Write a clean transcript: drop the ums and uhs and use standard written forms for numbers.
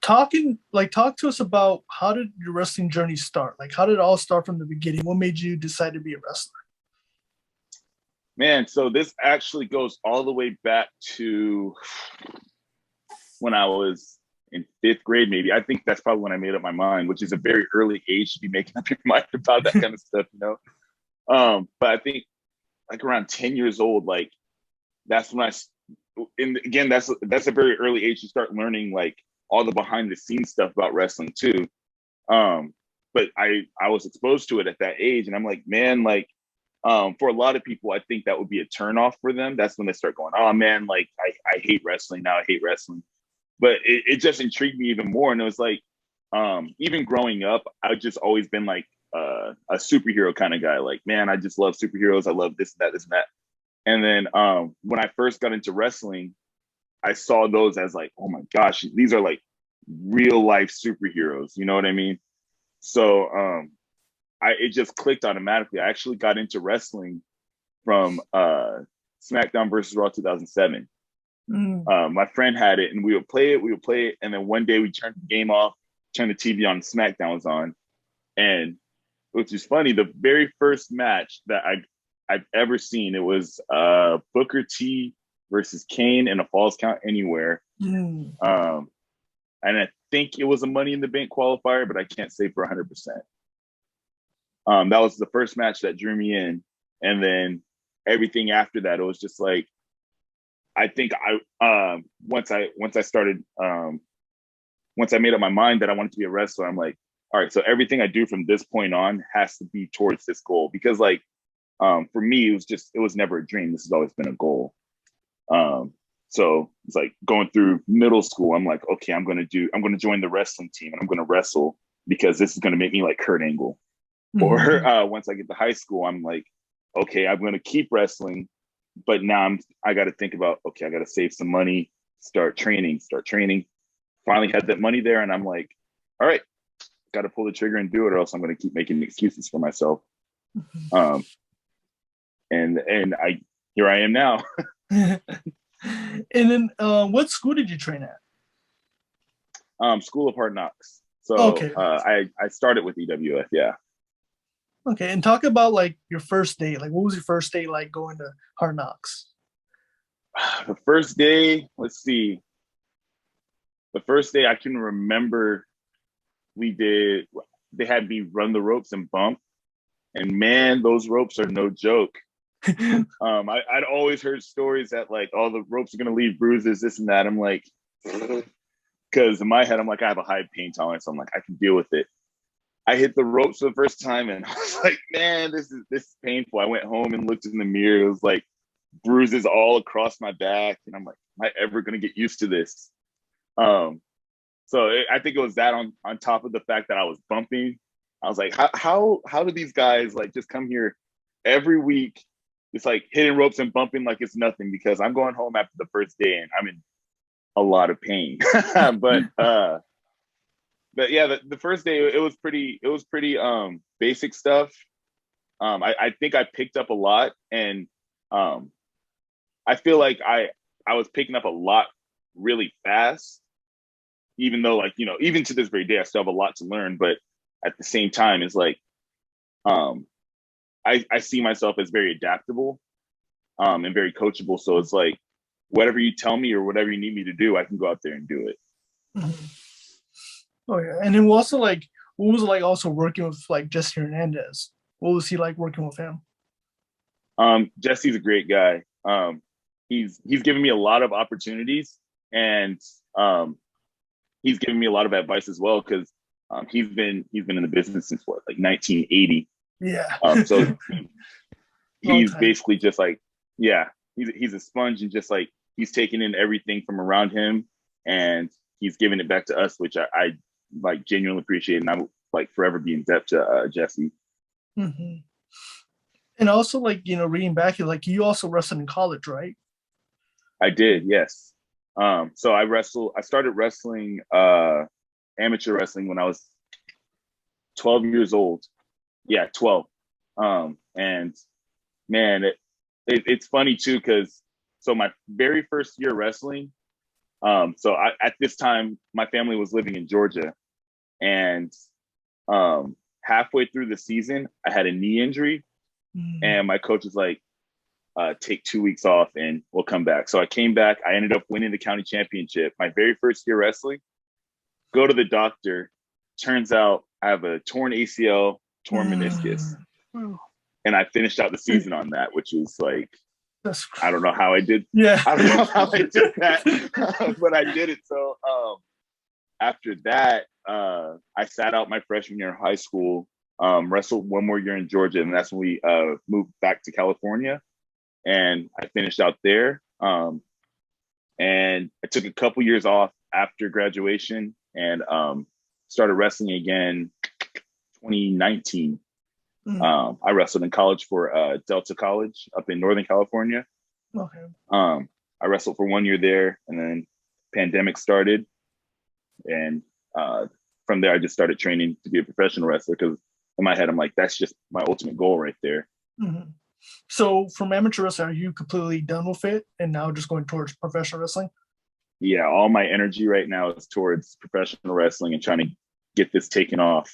So talk to us about how did your wrestling journey start? Like how did it all start from the beginning? What made you decide to be a wrestler? Man, so this actually goes all the way back to when I was in fifth grade, maybe. I think that's probably when I made up my mind, which is a very early age to be making up your mind about that kind of stuff, you know? But I think like around 10 years old, like that's when and again, that's a very early age to start learning like all the behind the scenes stuff about wrestling too. But I was exposed to it at that age, and I'm like, man, like for a lot of people, I think that would be a turnoff for them. That's when they start going, oh man, like I hate wrestling now. I hate wrestling. But it just intrigued me even more. And it was like, even growing up, I've just always been like a superhero kind of guy. Like, man, I just love superheroes. I love this, that, this, and that. And then when I first got into wrestling, I saw those as like, oh my gosh, these are like real life superheroes. You know what I mean? So it just clicked automatically. I actually got into wrestling from SmackDown versus Raw 2007. My friend had it, and we would play it, and then one day we turned the game off, turned the TV on, SmackDown was on, and which is funny, the very first match that I've ever seen, it was Booker T versus Kane in a Falls Count Anywhere. And I think it was a Money in the Bank qualifier, but I can't say for 100%. That was the first match that drew me in, and then everything after that, it was just like, I think once I made up my mind that I wanted to be a wrestler, I'm like, all right, so everything I do from this point on has to be towards this goal, because like for me, it was never a dream. This has always been a goal. So it's like going through middle school, I'm like, okay, I'm going to join the wrestling team, and I'm going to wrestle because this is going to make me like Kurt Angle. Mm-hmm. Or once I get to high school, I'm like, okay, I'm going to keep wrestling, but now I got to think about, okay, I got to save some money, start training. Finally had that money there, and I'm like, all right, got to pull the trigger and do it, or else I'm going to keep making excuses for myself. Mm-hmm. And here I am now. And then, what school did you train at? School of Hard Knocks. So okay. I started with EWF, yeah. Okay, and talk about like your first day. Like, what was your first day like going to Hard Knocks? The first day, let's see. The first day I can remember, they had me run the ropes and bump, and man, those ropes are no joke. I'd always heard stories that like, oh, the ropes are gonna leave bruises, this and that. I'm like, because in my head, I'm like, I have a high pain tolerance. I'm like, I can deal with it. I hit the ropes for the first time, and I was like, man, this is painful. I went home and looked in the mirror. It was like bruises all across my back, and I'm like, am I ever gonna get used to this? I think it was that on top of the fact that I was bumping. I was like, how do these guys like just come here every week? It's like hitting ropes and bumping like it's nothing, because I'm going home after the first day and I'm in a lot of pain. But yeah, the first day it was pretty basic stuff. I think I picked up a lot, and I feel like I was picking up a lot really fast, even though like, you know, even to this very day I still have a lot to learn. But at the same time, it's like I see myself as very adaptable and very coachable. So it's like whatever you tell me or whatever you need me to do, I can go out there and do it. Mm-hmm. Oh yeah, and then also like, what was it like also working with like Jessie Hernandez? What was he like working with him? Jesse's a great guy. He's given me a lot of opportunities, and he's given me a lot of advice as well, because he's been in the business since what, like 1980. Yeah. So he's basically just like, yeah, he's a sponge, and just like he's taking in everything from around him, and he's giving it back to us, which I like genuinely appreciate, and I'm like forever be in debt to Jesse. Mm-hmm. And also, like, you know, reading back, like you also wrestled in college, right? I did, yes. So I started wrestling amateur wrestling when I was 12 years old. Yeah, 12. And man, it's funny too, because so my very first year wrestling, So at this time, my family was living in Georgia, and halfway through the season, I had a knee injury, and my coach was like, take 2 weeks off and we'll come back. So I came back. I ended up winning the county championship. My very first year wrestling, go to the doctor. Turns out I have a torn ACL, torn meniscus. And I finished out the season on that, which was like, I don't know how I did. Yeah. I don't know how I did that, but I did it. So after that, I sat out my freshman year in high school, wrestled one more year in Georgia, and that's when we moved back to California. And I finished out there. And I took a couple years off after graduation and started wrestling again 2019. I wrestled in college for Delta College up in Northern California. Okay. I wrestled for 1 year there, and then pandemic started. And from there, I just started training to be a professional wrestler because in my head, I'm like, that's just my ultimate goal right there. So from amateur wrestling, are you completely done with it and now just going towards professional wrestling? Yeah, all my energy right now is towards professional wrestling and trying to get this taken off.